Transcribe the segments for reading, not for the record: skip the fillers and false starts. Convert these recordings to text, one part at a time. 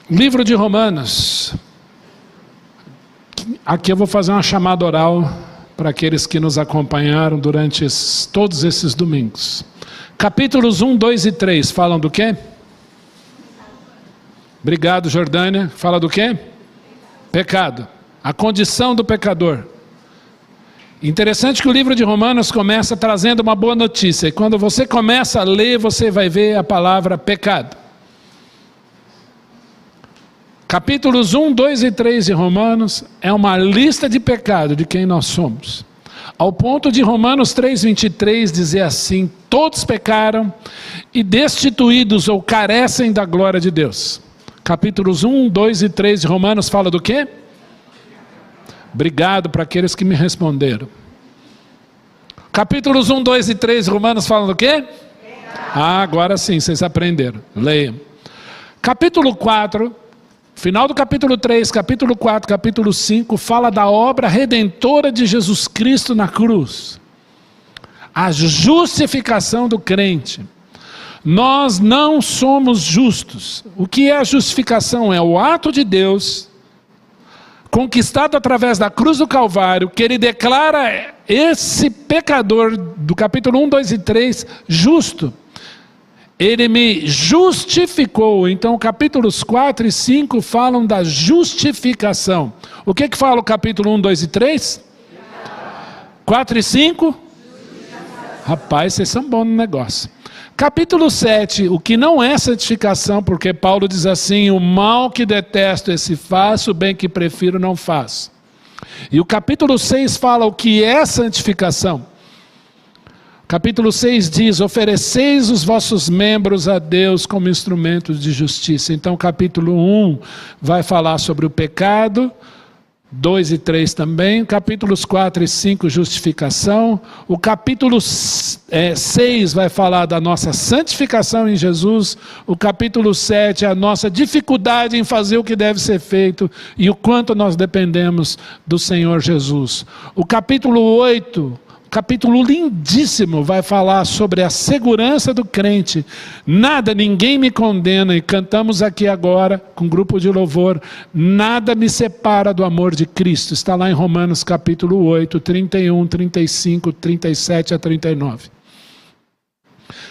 Livro de Romanos. Aqui eu vou fazer uma chamada oral para aqueles que nos acompanharam durante todos esses domingos. Capítulos 1, 2 e 3 falam do quê? Obrigado, Jordânia. Fala do quê? Pecado. A condição do pecador. Interessante que o livro de Romanos começa trazendo uma boa notícia. E quando você começa a ler, você vai ver a palavra pecado. Capítulos 1, 2 e 3 de Romanos é uma lista de pecado de quem nós somos. Ao ponto de Romanos 3, 23 dizer assim: todos pecaram e destituídos ou carecem da glória de Deus. Capítulos 1, 2 e 3 de Romanos fala do quê? Obrigado para aqueles que me responderam. Capítulos 1, 2 e 3 de Romanos falam do quê? Agora sim, vocês aprenderam. Leiam. Capítulo 4, final do capítulo 3, capítulo 4, capítulo 5, fala da obra redentora de Jesus Cristo na cruz. A justificação do crente. Nós não somos justos. O que é a justificação? É o ato de Deus, conquistado através da cruz do Calvário, que ele declara esse pecador, do capítulo 1, 2 e 3, justo. Ele me justificou. Então capítulos 4 e 5 falam da justificação. O que fala o capítulo 1, 2 e 3? 4 e 5? Rapaz, vocês são bons no negócio. Capítulo 7, o que não é santificação, porque Paulo diz assim: o mal que detesto esse faço, o bem que prefiro não faço. E o capítulo 6 fala o que é santificação. Capítulo 6 diz: ofereceis os vossos membros a Deus como instrumentos de justiça. Então capítulo 1 vai falar sobre o pecado, 2 e 3 também, capítulos 4 e 5 justificação, o capítulo 6 vai falar da nossa santificação em Jesus, o capítulo 7 é a nossa dificuldade em fazer o que deve ser feito e o quanto nós dependemos do Senhor Jesus. O capítulo 8, capítulo lindíssimo, vai falar sobre a segurança do crente. Nada, ninguém me condena, e cantamos aqui agora com um grupo de louvor: nada me separa do amor de Cristo. Está lá em Romanos capítulo 8, 31, 35, 37 a 39.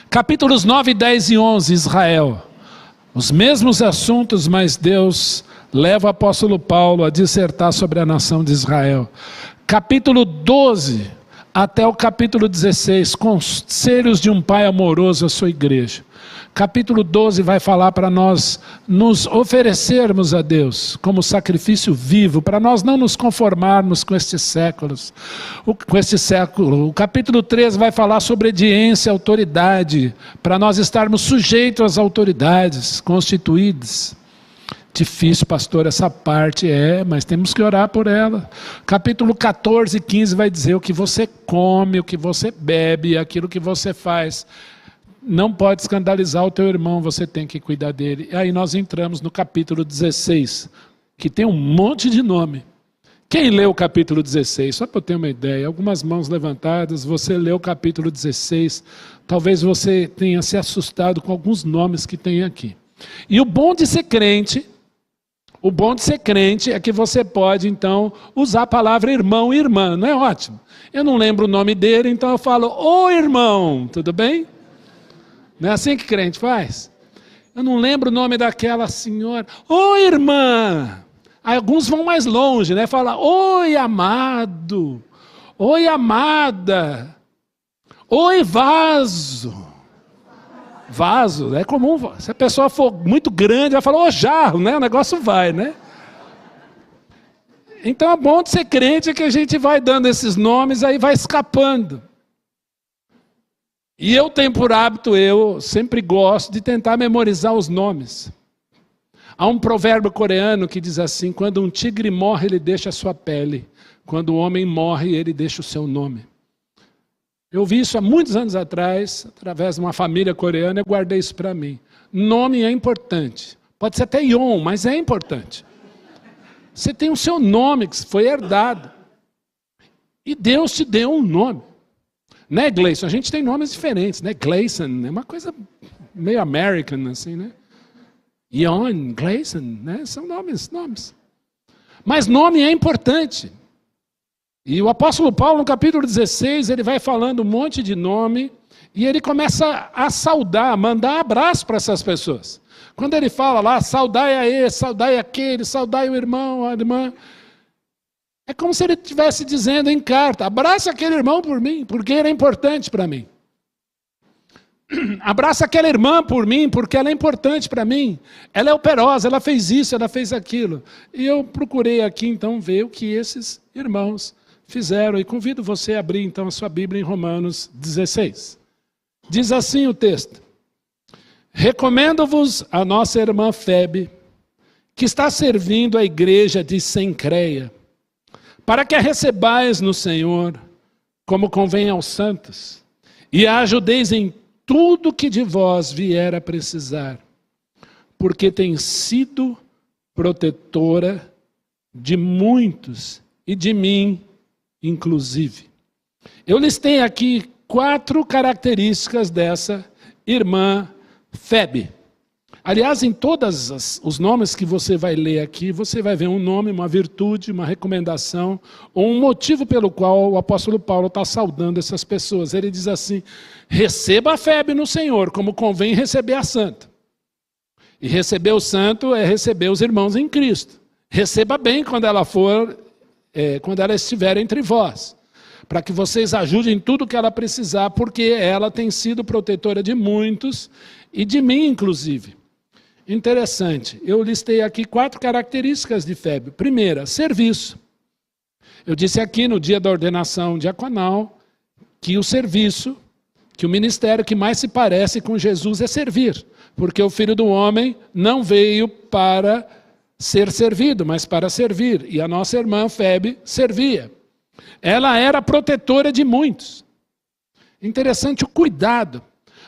Capítulos 9, 10 e 11, Israel. Os mesmos assuntos, mas Deus leva o apóstolo Paulo a dissertar sobre a nação de Israel. Capítulo 12 até o capítulo 16, conselhos de um pai amoroso à sua igreja. Capítulo 12 vai falar para nós nos oferecermos a Deus como sacrifício vivo, para nós não nos conformarmos com estes séculos. O capítulo 13 vai falar sobre obediência e autoridade, para nós estarmos sujeitos às autoridades constituídas. Difícil, pastor, essa parte mas temos que orar por ela. Capítulo 14 e 15 vai dizer: o que você come, o que você bebe, aquilo que você faz, não pode escandalizar o teu irmão, você tem que cuidar dele. E aí nós entramos no capítulo 16, que tem um monte de nome. Quem leu o capítulo 16? Só para eu ter uma ideia, algumas mãos levantadas, você leu o capítulo 16, talvez você tenha se assustado com alguns nomes que tem aqui. E o bom de ser crente é que você pode, então, usar a palavra irmão e irmã, não é ótimo? Eu não lembro o nome dele, então eu falo: ô irmão, tudo bem? Não é assim que crente faz? Eu não lembro o nome daquela senhora, ô irmã. Aí alguns vão mais longe, né? Fala: oi amado, oi amada, oi vaso. Vaso, é comum, se a pessoa for muito grande, vai falar: ô jarro, né? O negócio vai, né? Então é bom de ser crente que a gente vai dando esses nomes, aí vai escapando. E eu tenho por hábito, eu sempre gosto de tentar memorizar os nomes. Há um provérbio coreano que diz assim: quando um tigre morre, ele deixa a sua pele. Quando o homem morre, ele deixa o seu nome. Eu vi isso há muitos anos atrás, através de uma família coreana, eu guardei isso para mim. Nome é importante. Pode ser até Yon, mas é importante. Você tem o seu nome que foi herdado. E Deus te deu um nome. Né, Gleison? A gente tem nomes diferentes, né? Gleison é uma coisa meio American, assim, né? Ion, Gleison, né? São nomes. Mas nome é importante. E o apóstolo Paulo, no capítulo 16, ele vai falando um monte de nome e ele começa a saudar, mandar abraço para essas pessoas. Quando ele fala lá, saudai a esse, saudai aquele, saudai o irmão, a irmã, é como se ele estivesse dizendo em carta, abraça aquele irmão por mim, porque ele é importante para mim. Abraça aquela irmã por mim, porque ela é importante para mim. Ela é operosa, ela fez isso, ela fez aquilo. E eu procurei aqui então ver o que esses irmãos fizeram. E convido você a abrir então a sua Bíblia em Romanos 16. Diz assim o texto: recomendo-vos a nossa irmã Febe, que está servindo a igreja de Cencreia, para que a recebais no Senhor, como convém aos santos, e a ajudeis em tudo que de vós vier a precisar, porque tem sido protetora de muitos e de mim, inclusive. Eu listei aqui 4 características dessa irmã Febe. Aliás, em todos os nomes que você vai ler aqui, você vai ver um nome, uma virtude, uma recomendação, ou um motivo pelo qual o apóstolo Paulo está saudando essas pessoas. Ele diz assim: receba a Febe no Senhor, como convém receber a santa. E receber o santo é receber os irmãos em Cristo. Receba bem quando ela quando ela estiver entre vós, para que vocês ajudem em tudo que ela precisar, porque ela tem sido protetora de muitos e de mim, inclusive. Interessante, eu listei aqui 4 características de Febe. Primeira, serviço. Eu disse aqui no dia da ordenação diaconal que o serviço, que o ministério que mais se parece com Jesus é servir, porque o Filho do Homem não veio para ser servido, mas para servir. E a nossa irmã Febe servia. Ela era protetora de muitos. Interessante o cuidado.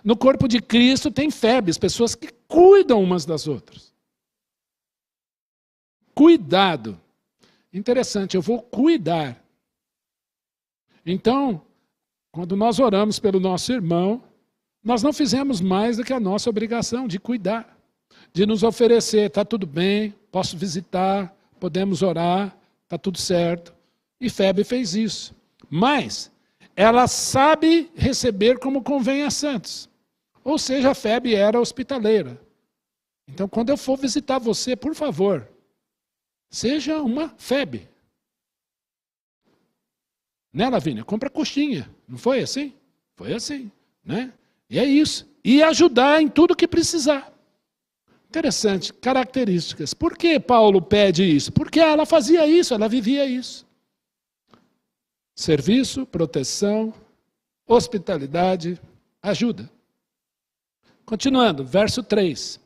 No corpo de Cristo tem Febes, pessoas que cuidam umas das outras. Cuidado. Interessante, eu vou cuidar. Então, quando nós oramos pelo nosso irmão, nós não fizemos mais do que a nossa obrigação de cuidar, de nos oferecer, está tudo bem, posso visitar, podemos orar, está tudo certo. E Febe fez isso. Mas ela sabe receber como convém a santos. Ou seja, a Febe era hospitaleira. Então, quando eu for visitar você, por favor, seja uma Febe. Né, Lavínia? Compra coxinha. Não foi assim? Foi assim, né? E é isso. E ajudar em tudo que precisar. Interessante, características. Por que Paulo pede isso? Porque ela fazia isso, ela vivia isso. Serviço, proteção, hospitalidade, ajuda. Continuando, verso 3.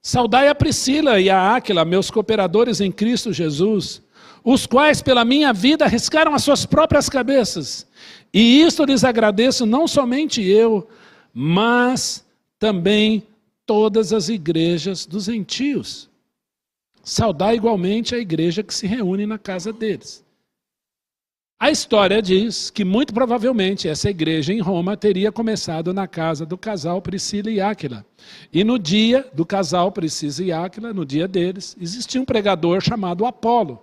Saudai a Priscila e a Áquila, meus cooperadores em Cristo Jesus, os quais pela minha vida arriscaram as suas próprias cabeças. E isto lhes agradeço não somente eu, mas também todas as igrejas dos gentios. Saudai igualmente a igreja que se reúne na casa deles. A história diz que muito provavelmente essa igreja em Roma teria começado na casa do casal Priscila e Áquila. E no dia do casal Priscila e Áquila, no dia deles, existia um pregador chamado Apolo.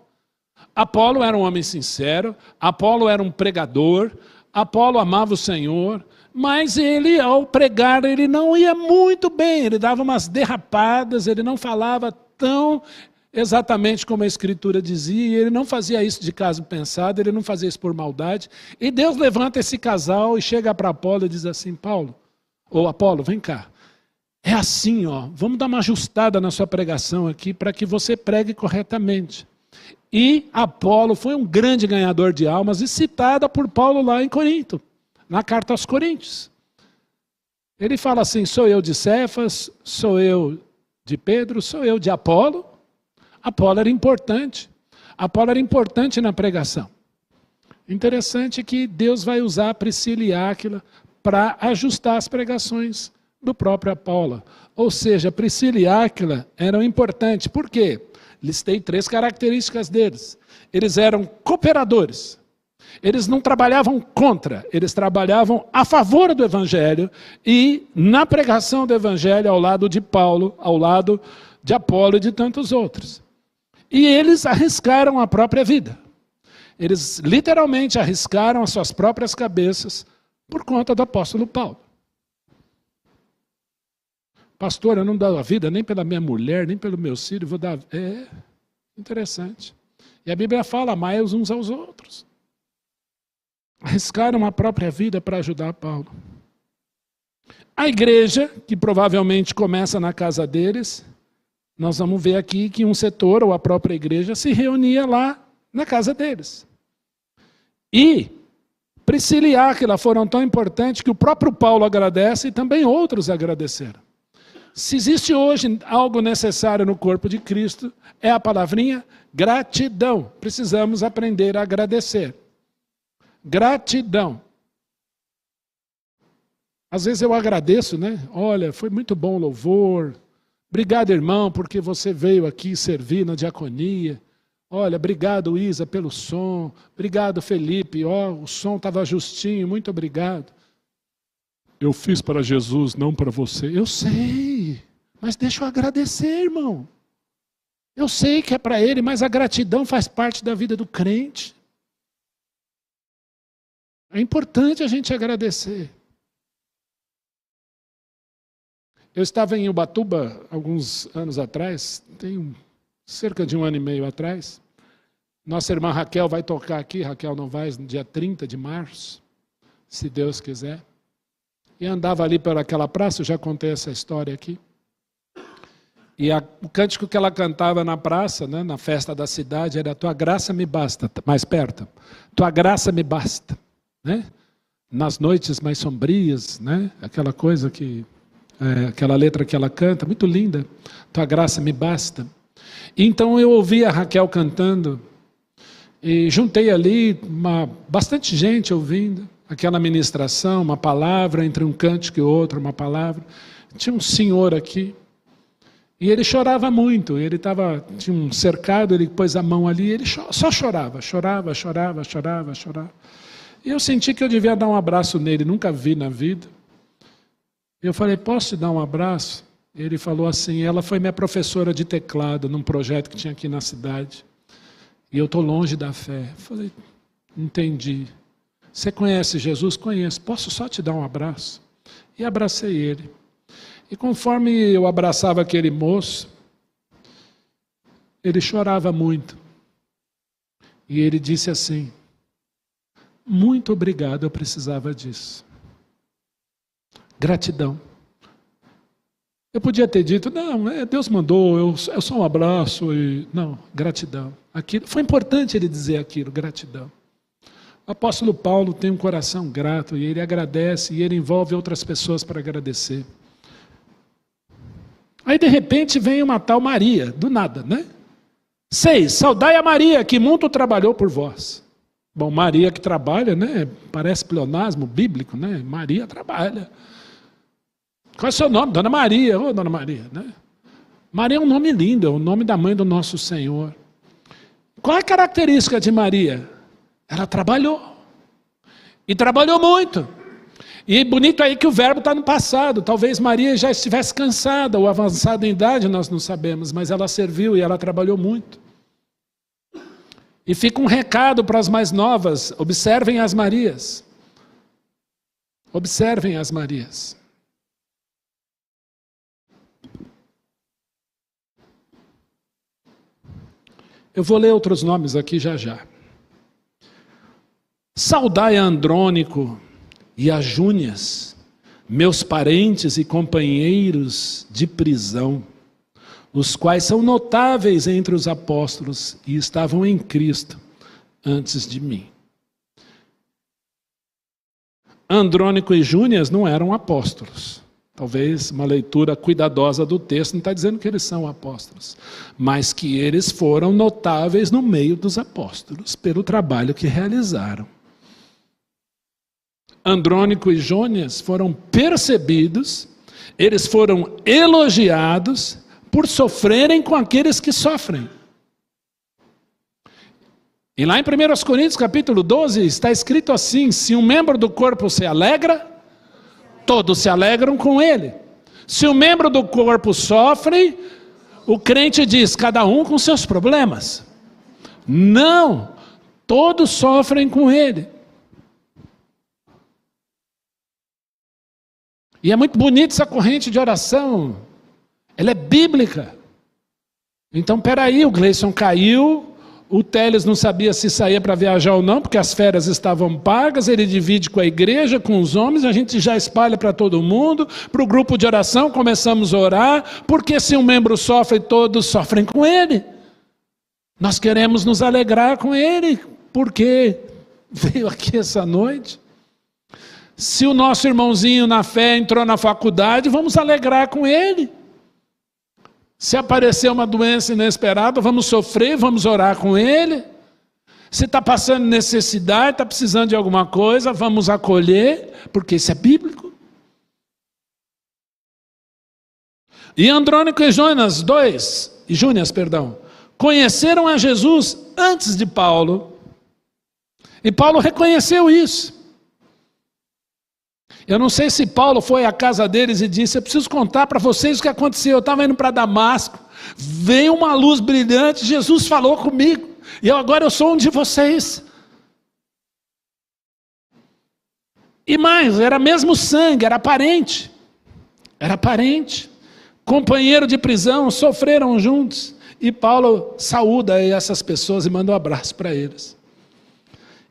Apolo era um homem sincero, Apolo era um pregador, Apolo amava o Senhor, mas ele, ao pregar, ele não ia muito bem, ele dava umas derrapadas, ele não falava tão exatamente como a Escritura dizia, e ele não fazia isso de caso pensado, ele não fazia isso por maldade. E Deus levanta esse casal e chega para Apolo e diz assim: Apolo, vem cá. É assim, vamos dar uma ajustada na sua pregação aqui para que você pregue corretamente. E Apolo foi um grande ganhador de almas e citada por Paulo lá em Corinto, na carta aos Coríntios. Ele fala assim: sou eu de Cefas, sou eu de Pedro, sou eu de Apolo. Apolo era importante. Apolo era importante na pregação. Interessante que Deus vai usar Priscila e Áquila para ajustar as pregações do próprio Apolo. Ou seja, Priscila e Áquila eram importantes. Por quê? Listei 3 características deles. Eles eram cooperadores. Eles não trabalhavam contra, eles trabalhavam a favor do Evangelho e na pregação do Evangelho ao lado de Paulo, ao lado de Apolo e de tantos outros. E eles arriscaram a própria vida. Eles literalmente arriscaram as suas próprias cabeças por conta do apóstolo Paulo. Pastor, eu não dou a vida nem pela minha mulher, nem pelo meu filho, vou dar... É interessante. E a Bíblia fala, amai uns aos outros. Arriscaram a própria vida para ajudar Paulo. A igreja, que provavelmente começa na casa deles, nós vamos ver aqui que um setor, ou a própria igreja, se reunia lá na casa deles. E Priscila e Áquila foram tão importantes que o próprio Paulo agradece e também outros agradeceram. Se existe hoje algo necessário no corpo de Cristo, é a palavrinha gratidão. Precisamos aprender a agradecer. Gratidão. Às vezes eu agradeço, né? Olha, foi muito bom o louvor. Obrigado, irmão, porque você veio aqui servir na diaconia. Olha, obrigado, Isa, pelo som. Obrigado, Felipe. O som estava justinho, muito obrigado. Eu fiz para Jesus, não para você. Eu sei, mas deixa eu agradecer, irmão. Eu sei que é para ele, mas a gratidão faz parte da vida do crente. É importante a gente agradecer. Eu estava em Ubatuba alguns anos atrás, tem cerca de 1 ano e meio atrás. Nossa irmã Raquel vai tocar aqui, Raquel Novaes, no dia 30 de março, se Deus quiser. E andava ali por aquela praça, eu já contei essa história aqui. E o cântico que ela cantava na praça, né, na festa da cidade, era Tua graça me basta, mais perto. Tua graça me basta. Né? Nas noites mais sombrias, né? Aquela coisa que... aquela letra que ela canta, muito linda. Tua graça me basta. E então eu ouvi a Raquel cantando e juntei ali bastante gente ouvindo aquela ministração, uma palavra entre um cântico e outro, uma palavra. Tinha um senhor aqui e ele chorava muito. Ele tinha um cercado, ele pôs a mão ali, ele só chorava. E eu senti que eu devia dar um abraço nele, nunca vi na vida. Eu falei, posso te dar um abraço? Ele falou assim, ela foi minha professora de teclado num projeto que tinha aqui na cidade. E eu estou longe da fé. Eu falei, entendi. Você conhece Jesus? Conheço. Posso só te dar um abraço? E abracei ele. E conforme eu abraçava aquele moço, ele chorava muito. E ele disse assim, muito obrigado, eu precisava disso. Gratidão. Eu podia ter dito, não, Deus mandou, é só um abraço. Não, gratidão. Foi importante ele dizer aquilo, gratidão. O apóstolo Paulo tem um coração grato e ele agradece e ele envolve outras pessoas para agradecer. Aí de repente vem uma tal Maria, do nada, né? 6, saudai a Maria que muito trabalhou por vós. Bom, Maria que trabalha, né? Parece pleonasmo bíblico, né? Maria trabalha. Qual é o seu nome? Dona Maria. Ô, Dona Maria, né? Maria é um nome lindo, é o nome da mãe do nosso Senhor. Qual é a característica de Maria? Ela trabalhou. E trabalhou muito. E bonito aí que o verbo está no passado. Talvez Maria já estivesse cansada ou avançada em idade, nós não sabemos, mas ela serviu e ela trabalhou muito. E fica um recado para as mais novas, observem as Marias. Observem as Marias. Eu vou ler outros nomes aqui já já. Saudai a Andrônico e a Júnias, meus parentes e companheiros de prisão, os quais são notáveis entre os apóstolos e estavam em Cristo antes de mim. Andrônico e Júnias não eram apóstolos. Talvez uma leitura cuidadosa do texto não está dizendo que eles são apóstolos, mas que eles foram notáveis no meio dos apóstolos, pelo trabalho que realizaram. Andrônico e Júnias foram percebidos, eles foram elogiados por sofrerem com aqueles que sofrem. E lá em 1 Coríntios capítulo 12 está escrito assim, se um membro do corpo se alegra, todos se alegram com ele. Se um membro do corpo sofre, o crente diz, cada um com seus problemas. Não, todos sofrem com ele. E é muito bonita essa corrente de oração. Ela é bíblica. Então, peraí, o Gleison caiu, o Teles não sabia se saía para viajar ou não, porque as férias estavam pagas, ele divide com a igreja, com os homens, a gente já espalha para todo mundo, para o grupo de oração começamos a orar, porque se um membro sofre, todos sofrem com ele. Nós queremos nos alegrar com ele, porque veio aqui essa noite. Se o nosso irmãozinho na fé entrou na faculdade, vamos alegrar com ele. Se aparecer uma doença inesperada, vamos sofrer, vamos orar com ele. Se está passando necessidade, está precisando de alguma coisa, vamos acolher, porque isso é bíblico. E Andrônico e Júnias, conheceram a Jesus antes de Paulo. E Paulo reconheceu isso. Eu não sei se Paulo foi à casa deles e disse, eu preciso contar para vocês o que aconteceu. Eu estava indo para Damasco, veio uma luz brilhante, Jesus falou comigo, e agora eu sou um de vocês. E mais, era mesmo sangue, era parente. Companheiro de prisão, sofreram juntos. E Paulo saúda essas pessoas e manda um abraço para eles.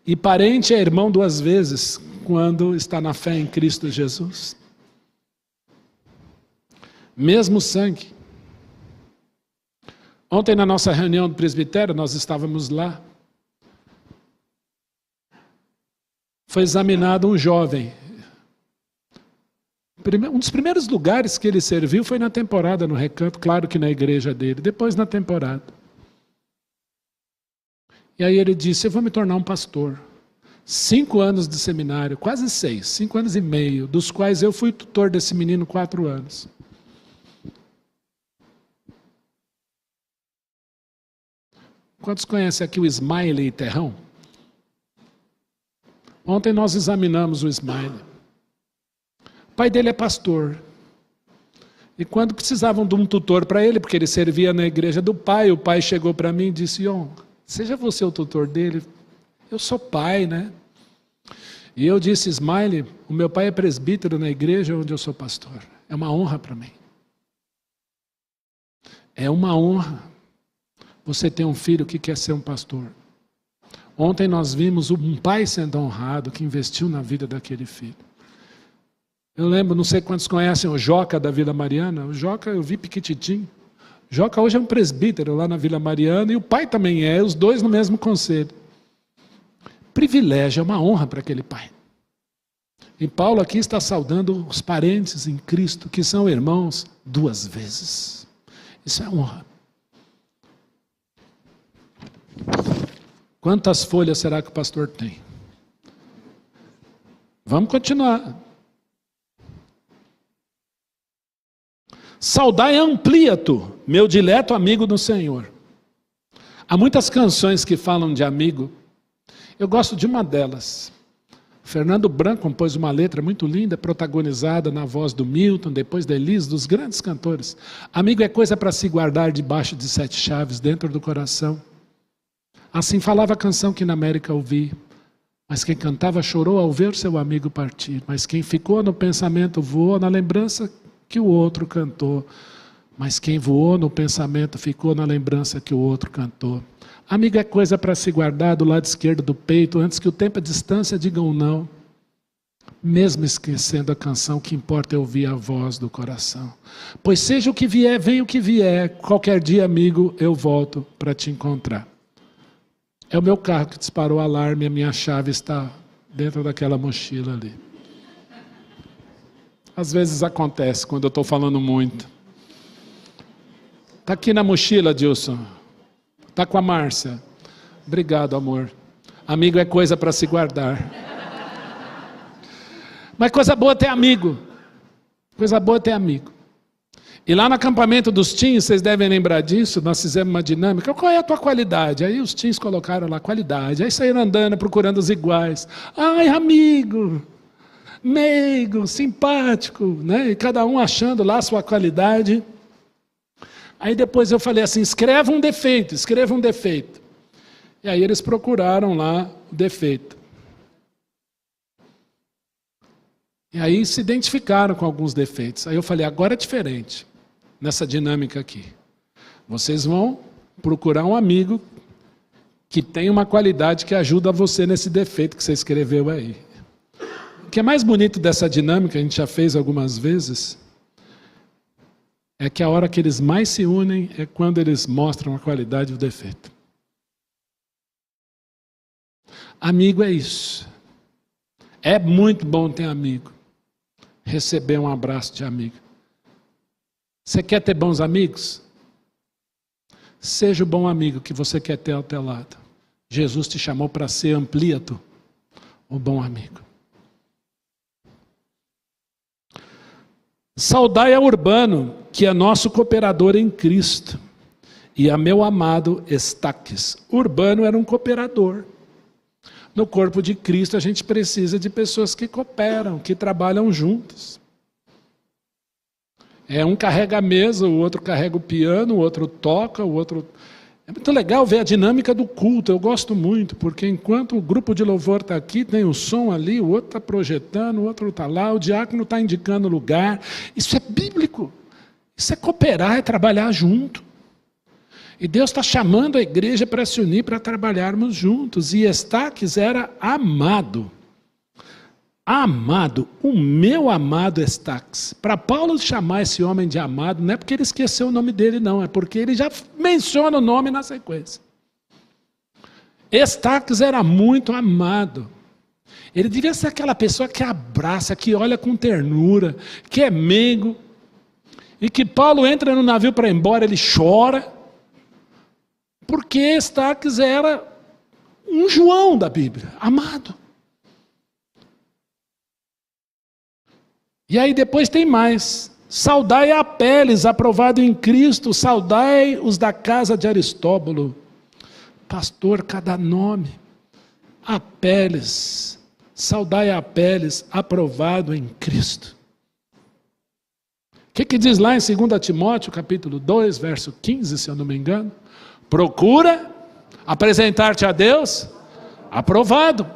E parente é irmão duas vezes, quando está na fé em Cristo Jesus. Mesmo sangue. Ontem na nossa reunião do presbitério, nós estávamos lá. Foi examinado um jovem. Um dos primeiros lugares que ele serviu foi na temporada, no Recanto, claro que na igreja dele, depois na temporada. E aí ele disse, eu vou me tornar um pastor. 5 anos de seminário, quase 6, 5 anos e meio, dos quais eu fui tutor desse menino 4 anos. Quantos conhecem aqui o Smiley Terrão? Ontem nós examinamos o Smiley. O pai dele é pastor. E quando precisavam de um tutor para ele, porque ele servia na igreja do pai, o pai chegou para mim e disse, seja você o tutor dele. Eu sou pai, né? E eu disse, Smiley, o meu pai é presbítero na igreja onde eu sou pastor. É uma honra para mim. É uma honra você ter um filho que quer ser um pastor. Ontem nós vimos um pai sendo honrado, que investiu na vida daquele filho. Eu lembro, não sei quantos conhecem o Joca da Vila Mariana. O Joca eu vi piquititinho. O Joca hoje é um presbítero lá na Vila Mariana e o pai também é, os dois no mesmo conselho. Privilégio, é uma honra para aquele pai. E Paulo aqui está saudando os parentes em Cristo, que são irmãos 2 vezes. Isso é honra. Quantas folhas será que o pastor tem? Vamos continuar. Saudai Ampliato, meu dileto amigo do Senhor. Há muitas canções que falam de amigo. Eu gosto de uma delas. Fernando Branco compôs uma letra muito linda, protagonizada na voz do Milton, depois da Elise, dos grandes cantores. Amigo é coisa para se guardar debaixo de 7 chaves, dentro do coração. Assim falava a canção que na América ouvi. Mas quem cantava chorou ao ver seu amigo partir. Mas quem ficou no pensamento voou na lembrança que o outro cantou. Mas quem voou no pensamento ficou na lembrança que o outro cantou. Amigo é coisa para se guardar do lado esquerdo do peito, antes que o tempo e a distância digam não. Mesmo esquecendo a canção, o que importa é ouvir a voz do coração. Pois seja o que vier, venha o que vier, qualquer dia, amigo, eu volto para te encontrar. É o meu carro que disparou o alarme, a minha chave está dentro daquela mochila ali. Às vezes acontece quando eu estou falando muito. Está aqui na mochila, Dilson. Está com a Márcia. Obrigado, amor. Amigo é coisa para se guardar. Mas coisa boa é ter amigo. Coisa boa é ter amigo. E lá no acampamento dos teens, vocês devem lembrar disso, nós fizemos uma dinâmica. Qual é a tua qualidade? Aí os teens colocaram lá qualidade. Aí saíram andando, procurando os iguais. Ai, amigo, meigo, simpático, né? E cada um achando lá a sua qualidade. Aí depois eu falei assim, escreva um defeito. E aí eles procuraram lá o defeito. E aí se identificaram com alguns defeitos. Aí eu falei, agora é diferente, nessa dinâmica aqui. Vocês vão procurar um amigo que tem uma qualidade que ajuda você nesse defeito que você escreveu aí. O que é mais bonito dessa dinâmica, a gente já fez algumas vezes, é que a hora que eles mais se unem é quando eles mostram a qualidade do defeito. Amigo é isso. É muito bom ter amigo. Receber um abraço de amigo. Você quer ter bons amigos? Seja o bom amigo que você quer ter ao teu lado. Jesus te chamou para ser amplíato, o bom amigo. Saudai a Urbano, que é nosso cooperador em Cristo, e a meu amado Estaques. Urbano era um cooperador. No corpo de Cristo a gente precisa de pessoas que cooperam, que trabalham juntos. Um carrega a mesa, o outro carrega o piano, o outro toca, o outro... É muito legal ver a dinâmica do culto, eu gosto muito, porque enquanto o grupo de louvor está aqui, tem o som ali, o outro está projetando, o outro está lá, o diácono está indicando o lugar. Isso é bíblico, isso é cooperar, é trabalhar junto. E Deus está chamando a igreja para se unir, para trabalharmos juntos. E Estaques era amado. Amado, o meu amado Estaques. Para Paulo chamar esse homem de amado, não é porque ele esqueceu o nome dele, não. É porque ele já menciona o nome na sequência. Estaques era muito amado. Ele devia ser aquela pessoa que abraça, que olha com ternura, que é meigo. E que Paulo entra no navio para ir embora, ele chora. Porque Estaques era um João da Bíblia, amado. E aí depois tem mais. Saudai a Apeles, aprovado em Cristo. Saudai os da casa de Aristóbulo. Pastor, cada nome. Apeles. Saudai a Apeles, aprovado em Cristo. O que diz lá em 2 Timóteo, capítulo 2, verso 15, se eu não me engano? Procura apresentar-te a Deus aprovado.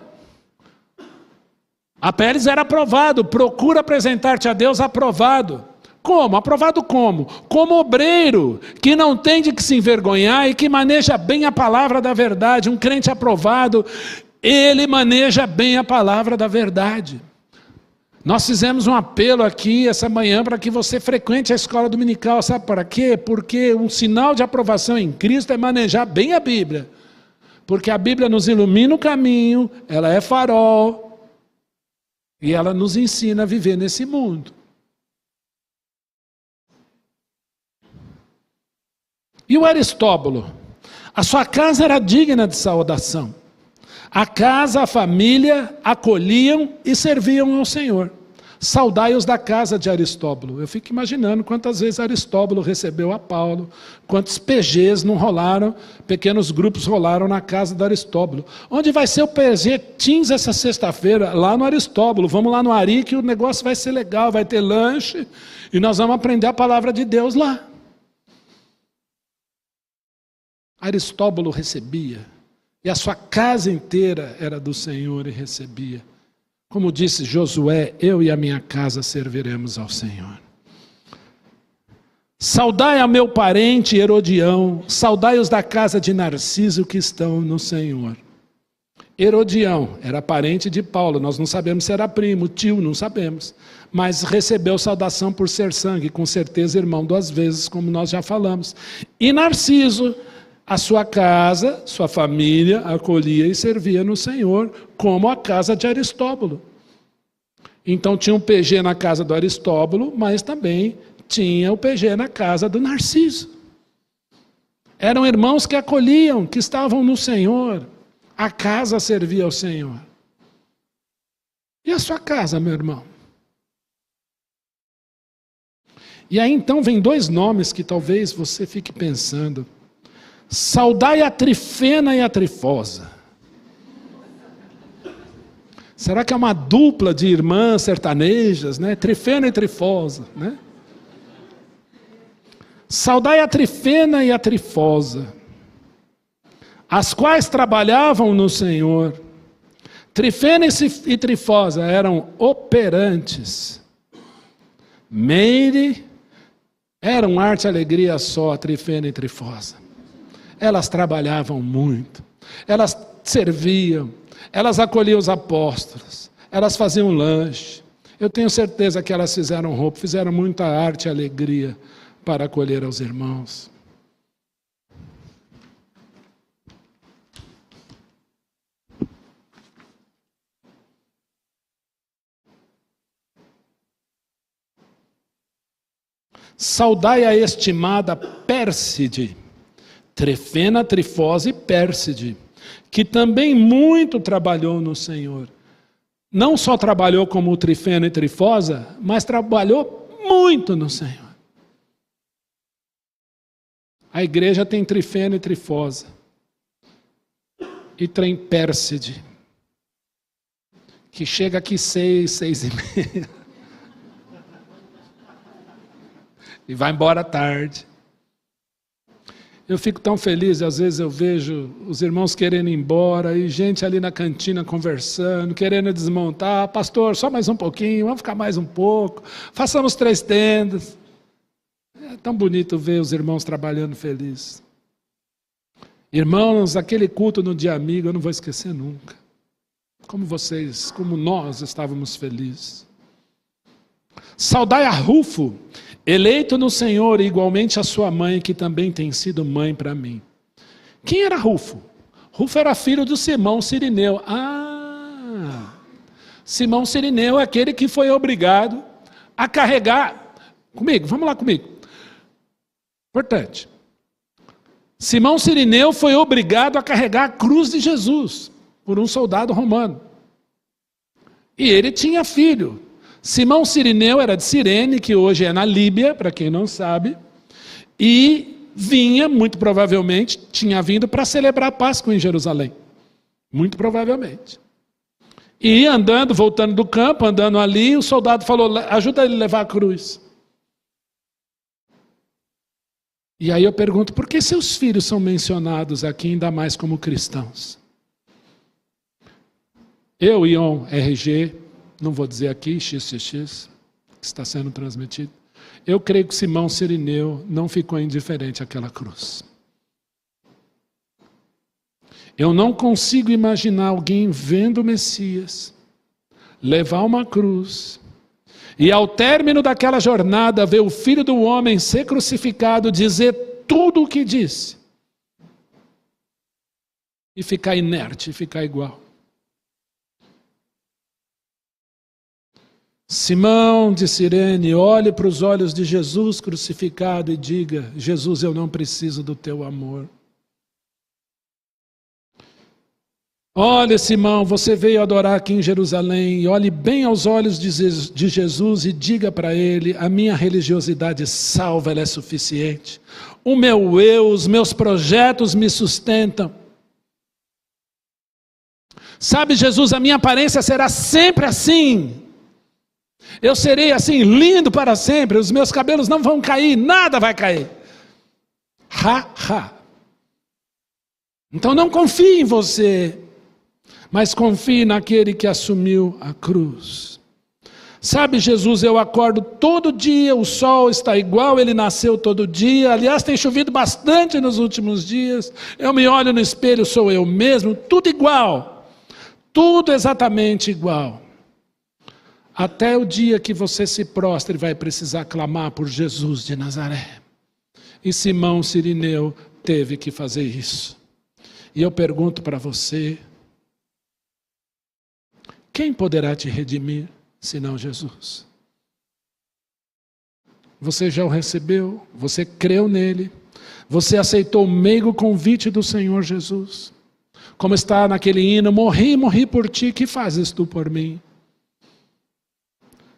Apeles era aprovado, procura apresentar-te a Deus aprovado. Como? Aprovado como? Como obreiro, que não tem de que se envergonhar e que maneja bem a palavra da verdade. Um crente aprovado, ele maneja bem a palavra da verdade. Nós fizemos um apelo aqui essa manhã para que você frequente a escola dominical. Sabe para quê? Porque um sinal de aprovação em Cristo é manejar bem a Bíblia. Porque a Bíblia nos ilumina o caminho, ela é farol. E ela nos ensina a viver nesse mundo. E o Aristóbulo? A sua casa era digna de saudação. A casa, a família acolhiam e serviam ao Senhor. Saudai-os da casa de Aristóbulo. Eu fico imaginando quantas vezes Aristóbulo recebeu a Paulo, quantos PGs não rolaram, pequenos grupos rolaram na casa do Aristóbulo. Onde vai ser o PG Teams essa sexta-feira? Lá no Aristóbulo. Vamos lá no Ari que o negócio vai ser legal, vai ter lanche e nós vamos aprender a palavra de Deus lá. Aristóbulo recebia, e a sua casa inteira era do Senhor e recebia. Como disse Josué, eu e a minha casa serviremos ao Senhor. Saudai a meu parente Herodião, saudai os da casa de Narciso que estão no Senhor. Herodião era parente de Paulo, nós não sabemos se era primo, tio, não sabemos. Mas recebeu saudação por ser sangue, com certeza irmão 2 vezes, como nós já falamos. E Narciso, a sua casa, sua família, acolhia e servia no Senhor, como a casa de Aristóbulo. Então tinha um PG na casa do Aristóbulo, mas também tinha o PG na casa do Narciso. Eram irmãos que acolhiam, que estavam no Senhor. A casa servia ao Senhor. E a sua casa, meu irmão? E aí então vem 2 nomes que talvez você fique pensando. Saudai a Trifena e a Trifosa. Será que é uma dupla de irmãs sertanejas, né? Trifena e Trifosa, né? Saudai a Trifena e a Trifosa, as quais trabalhavam no Senhor. Trifena e Trifosa eram operantes. Meire eram arte e alegria só, Trifena e Trifosa. Elas trabalhavam muito, elas serviam, elas acolhiam os apóstolos, elas faziam lanche. Eu tenho certeza que elas fizeram roupa, fizeram muita arte e alegria para acolher aos irmãos. Saudai a estimada Pérside, Trifena, Trifosa e Pérside, que também muito trabalhou no Senhor. Não só trabalhou como Trifena e Trifosa, mas trabalhou muito no Senhor. A igreja tem Trifena e Trifosa. E tem Pérside, que chega aqui 6:30. E vai embora tarde. Eu fico tão feliz, às vezes eu vejo os irmãos querendo ir embora, e gente ali na cantina conversando, querendo desmontar. Pastor, só mais um pouquinho, vamos ficar mais um pouco, façamos 3 tendas. É tão bonito ver os irmãos trabalhando felizes. Irmãos, aquele culto no dia amigo, eu não vou esquecer nunca. Como vocês, como nós estávamos felizes. Saudai a Rufo, eleito no Senhor, e igualmente a sua mãe, que também tem sido mãe para mim. Quem era Rufo? Rufo era filho do Simão Cirineu. Simão Cirineu é aquele que foi obrigado a carregar. Comigo, vamos lá comigo. Importante. Simão Cirineu foi obrigado a carregar a cruz de Jesus por um soldado romano. E ele tinha filho. Simão Cirineu era de Cirene, que hoje é na Líbia, para quem não sabe, e vinha, muito provavelmente, tinha vindo para celebrar a Páscoa em Jerusalém. Muito provavelmente. E andando, voltando do campo, andando ali, o soldado falou, ajuda ele a levar a cruz. E aí eu pergunto, por que seus filhos são mencionados aqui, ainda mais como cristãos? Eu, Ion, RG, não vou dizer aqui, XXX, que está sendo transmitido. Eu creio que Simão Cirineu não ficou indiferente àquela cruz. Eu não consigo imaginar alguém vendo o Messias levar uma cruz e ao término daquela jornada ver o Filho do Homem ser crucificado, dizer tudo o que disse e ficar inerte, ficar igual. Simão de Cirene, olhe para os olhos de Jesus crucificado e diga, Jesus, eu não preciso do teu amor. Olha, Simão, você veio adorar aqui em Jerusalém, e olhe bem aos olhos de Jesus e diga para ele, a minha religiosidade salva, ela é suficiente. O meu eu, os meus projetos me sustentam. Sabe, Jesus, a minha aparência será sempre assim. Eu serei assim, lindo para sempre, os meus cabelos não vão cair, nada vai cair. Então não confie em você, mas confie naquele que assumiu a cruz. Sabe, Jesus, eu acordo todo dia, o sol está igual, ele nasceu todo dia. Aliás, tem chovido bastante nos últimos dias. Eu me olho no espelho, sou eu mesmo, tudo igual. Tudo exatamente igual. Até o dia que você se prostre vai precisar clamar por Jesus de Nazaré. E Simão Cirineu teve que fazer isso. E eu pergunto para você, quem poderá te redimir, senão Jesus? Você já o recebeu? Você creu nele? Você aceitou o meigo convite do Senhor Jesus? Como está naquele hino, morri por ti, que fazes tu por mim?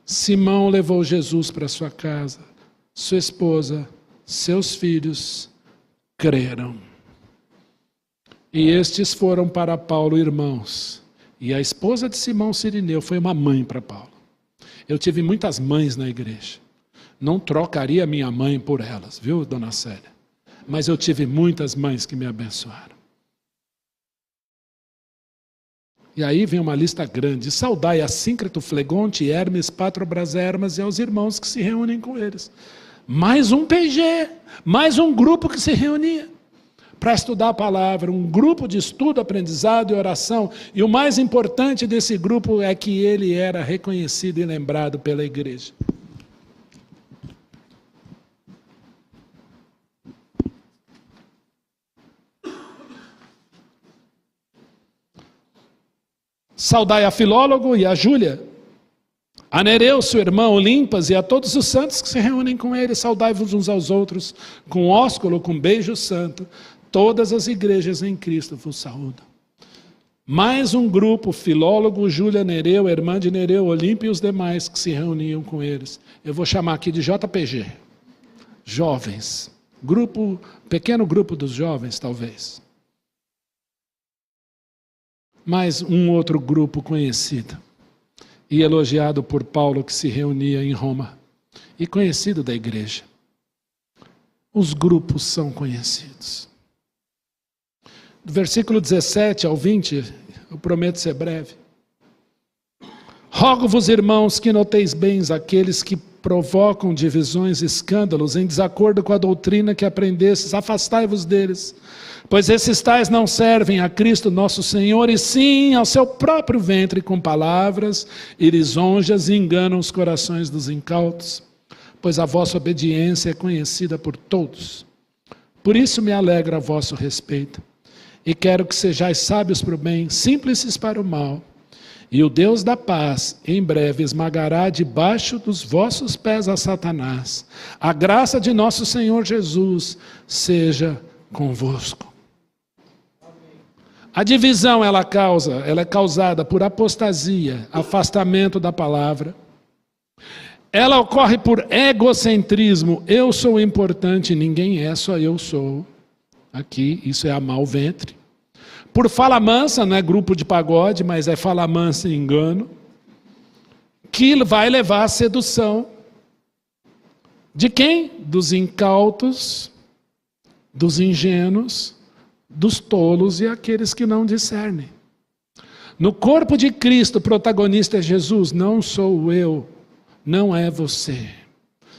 Simão levou Jesus para sua casa, sua esposa, seus filhos creram. E estes foram para Paulo irmãos. E a esposa de Simão Cirineu foi uma mãe para Paulo. Eu tive muitas mães na igreja. não trocaria minha mãe por elas, viu, dona Célia? Mas eu tive muitas mães que me abençoaram. E aí vem uma lista grande. Saudai a Síncreto, Flegonte, Hermes, Patrobras, Hermas e aos irmãos que se reúnem com eles. Mais um PG, mais um grupo que se reunia para estudar a palavra, um grupo de estudo, aprendizado e oração. E o mais importante desse grupo é que ele era reconhecido e lembrado pela igreja. Saudai a Filólogo e a Júlia, a Nereu, seu irmão, Olimpas, e a todos os santos que se reúnem com ele. Saudai-vos uns aos outros, com ósculo, com beijo santo. Todas as igrejas em Cristo vos saúdam. Mais um grupo, Filólogo, Júlia, Nereu, irmã de Nereu, Olimpa e os demais que se reuniam com eles. Eu vou chamar aqui de JPG. Jovens. Grupo, pequeno grupo dos jovens, talvez. Mais um outro grupo conhecido e elogiado por Paulo que se reunia em Roma e conhecido da igreja. Os grupos são conhecidos. Do versículo 17 ao 20, eu prometo ser breve. Rogo-vos, irmãos, que noteis bem aqueles que provocam divisões e escândalos em desacordo com a doutrina que aprendestes, afastai-vos deles. Pois esses tais não servem a Cristo nosso Senhor, e sim ao seu próprio ventre com palavras e lisonjas, e enganam os corações dos incautos. Pois a vossa obediência é conhecida por todos. Por isso me alegra a vosso respeito, e quero que sejais sábios para o bem, simples para o mal. E o Deus da paz, em breve, esmagará debaixo dos vossos pés a Satanás. A graça de nosso Senhor Jesus seja convosco. A divisão ela é causada por apostasia, afastamento da palavra. Ela ocorre por egocentrismo. Eu sou importante, ninguém é, só eu sou. Aqui, isso é amar o ventre. Por fala mansa, não é grupo de pagode, mas é fala mansa e engano, que vai levar à sedução. De quem? Dos incautos, dos ingênuos, dos tolos e aqueles que não discernem. No corpo de Cristo, o protagonista é Jesus, não sou eu, não é você.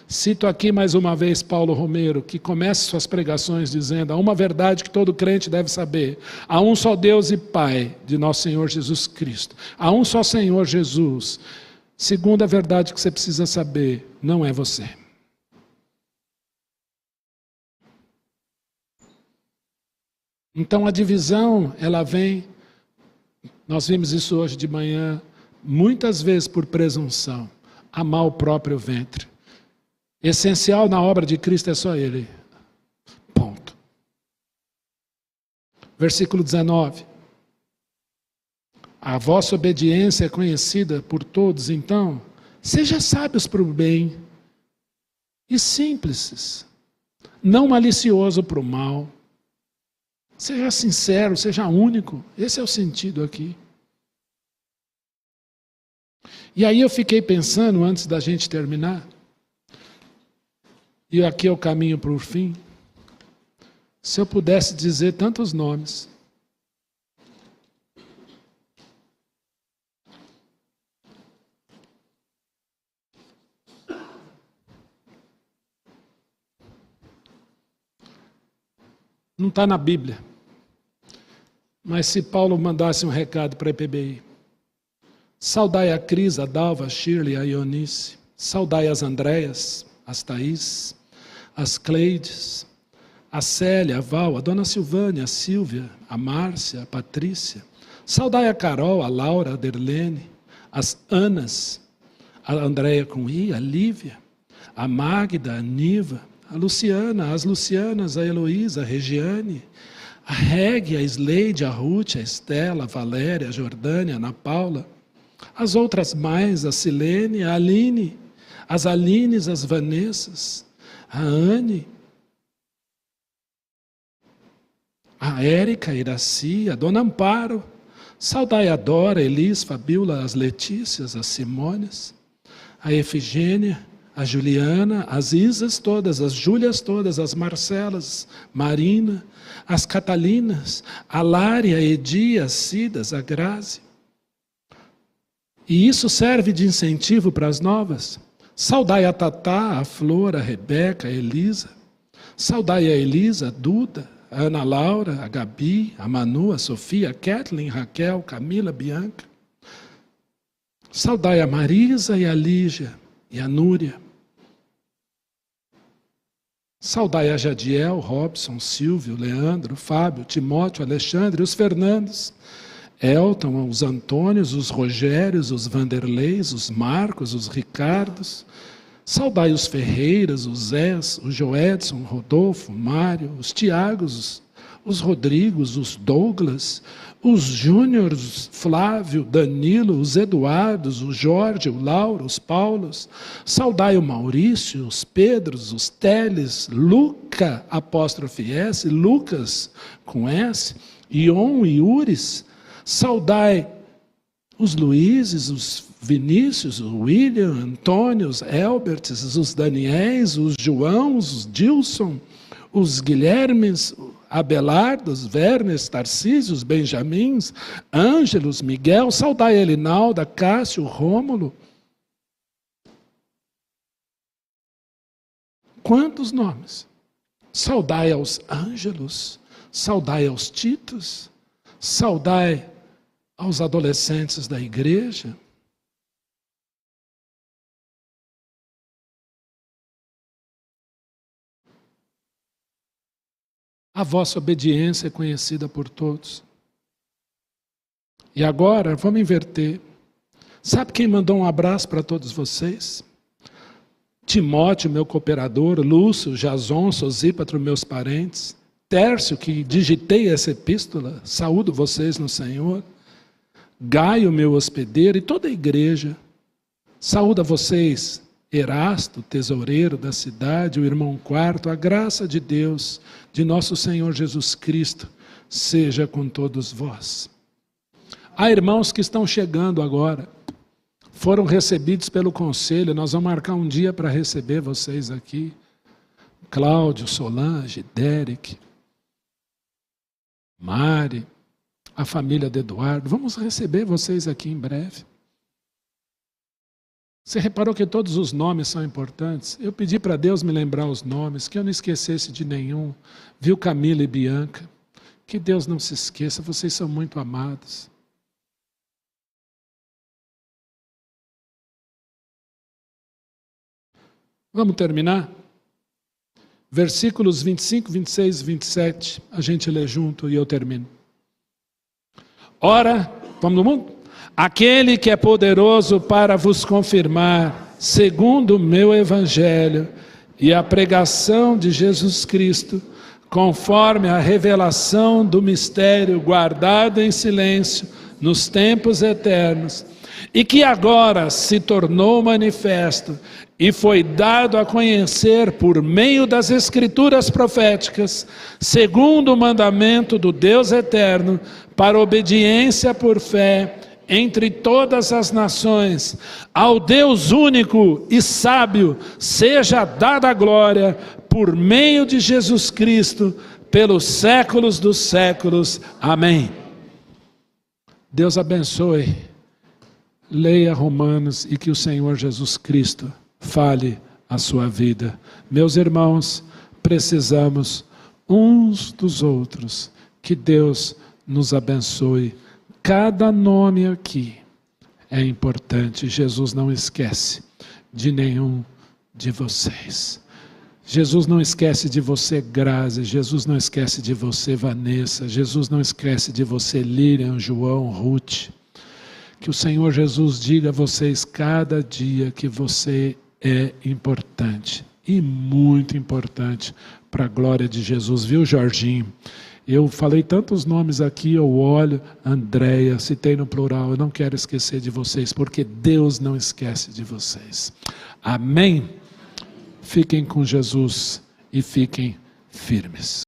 Cito aqui mais uma vez Paulo Romero, que começa suas pregações dizendo: há uma verdade que todo crente deve saber. Há um só Deus e Pai de nosso Senhor Jesus Cristo. Há um só Senhor Jesus. Segunda verdade que você precisa saber, não é você. Então a divisão, ela vem, nós vimos isso hoje de manhã, muitas vezes por presunção, amar o próprio ventre. Essencial na obra de Cristo é só Ele. Ponto. Versículo 19. A vossa obediência é conhecida por todos, então, seja sábios para o bem e simples, não malicioso para o mal. Seja sincero, seja único. Esse é o sentido aqui. E aí eu fiquei pensando, antes da gente terminar, e aqui é o caminho para o fim, se eu pudesse dizer tantos nomes. Não está na Bíblia. Mas se Paulo mandasse um recado para a EPBI: saudai a Cris, a Dalva, a Shirley, a Ionice, saudai as Andréas, as Thaís, as Cleides, a Célia, a Val, a Dona Silvânia, a Sílvia, a Márcia, a Patrícia, saudai a Carol, a Laura, a Derlene, as Anas, a Andréia com I, a Lívia, a Magda, a Niva, a Luciana, as Lucianas, a Heloísa, a Regiane, a Reg, a Sleide, a Ruth, a Estela, a Valéria, a Jordânia, a Ana Paula, as outras mais, a Silene, a Aline, as Alines, as Vanessas, a Anne, a Érica, a Iraci, a Dona Amparo, saudai a Dora, a Elis, Fabíola, as Letícias, as Simônias, a Efigênia, a Juliana, as Isas todas, as Júlias todas, as Marcelas, Marina, as Catalinas, a Lária, a Edi, as Cidas, a Grazi. E isso serve de incentivo para as novas. Saudai a Tatá, a Flor, a Rebeca, a Elisa. Saudai a Elisa, a Duda, a Ana Laura, a Gabi, a Manu, a Sofia, a Kathleen, Raquel, Camila, Bianca. Saudai a Marisa e a Lígia e a Núria. Saudai a Jadiel, Robson, Silvio, Leandro, Fábio, Timóteo, Alexandre, os Fernandos, Elton, os Antônios, os Rogérios, os Vanderleis, os Marcos, os Ricardos. Saudai os Ferreiras, os Zés, o Joedson, o Rodolfo, o Mário, os Tiagos, os Rodrigos, os Douglas, os Júniors, Flávio, Danilo, os Eduardos, o Jorge, o Lauro, os Paulos. Saudai o Maurício, os Pedros, os Teles, Luca, apóstrofe S, Lucas com S, Ion e Uris. Saudai os Luíses, os Vinícius, o William, Antônio, os Elberts, os Daniéis, os Joãos, os Dilson, os Guilhermes, Abelardos, Vernes, Tarcísios, Benjamins, Ângelos, Miguel. Saudai Elinalda, Cássio, Rômulo. Quantos nomes? Saudai aos Ângelos, saudai aos Titos, saudai aos adolescentes da igreja. A vossa obediência é conhecida por todos. E agora, vamos inverter. Sabe quem mandou um abraço para todos vocês? Timóteo, meu cooperador, Lúcio, Jason, Sosípatro, meus parentes, Tércio, que digitei essa epístola, saúdo vocês no Senhor, Gaio, meu hospedeiro, e toda a igreja. Saúda vocês, Erasto, tesoureiro da cidade, o irmão Quarto. A graça de Deus, de nosso Senhor Jesus Cristo, seja com todos vós. Há irmãos que estão chegando agora, foram recebidos pelo conselho, nós vamos marcar um dia para receber vocês aqui. Cláudio, Solange, Derek, Mari, a família de Eduardo, vamos receber vocês aqui em breve. Você reparou que todos os nomes são importantes? Eu pedi para Deus me lembrar os nomes, que eu não esquecesse de nenhum. Viu Camila e Bianca? Que Deus não se esqueça, vocês são muito amados. Vamos terminar? Versículos 25, 26 e 27, a gente lê junto e eu termino. Ora, vamos no mundo? Aquele que é poderoso para vos confirmar, segundo o meu evangelho e a pregação de Jesus Cristo, conforme a revelação do mistério guardado em silêncio nos tempos eternos, e que agora se tornou manifesto e foi dado a conhecer por meio das escrituras proféticas, segundo o mandamento do Deus eterno, para obediência por fé entre todas as nações. Ao Deus único e sábio seja dada a glória por meio de Jesus Cristo, pelos séculos dos séculos. Amém. Deus abençoe. Leia Romanos e que o Senhor Jesus Cristo fale a sua vida. Meus irmãos, precisamos uns dos outros. Que Deus nos abençoe. Cada nome aqui é importante. Jesus não esquece de nenhum de vocês. Jesus não esquece de você, Grazi. Jesus não esquece de você, Vanessa. Jesus não esquece de você, Lilian, João, Ruth. Que o Senhor Jesus diga a vocês cada dia que você é importante. E muito importante para a glória de Jesus. Viu, Jorginho? Eu falei tantos nomes aqui, eu olho, Andréia, citei no plural, eu não quero esquecer de vocês, porque Deus não esquece de vocês. Amém? Fiquem com Jesus e fiquem firmes.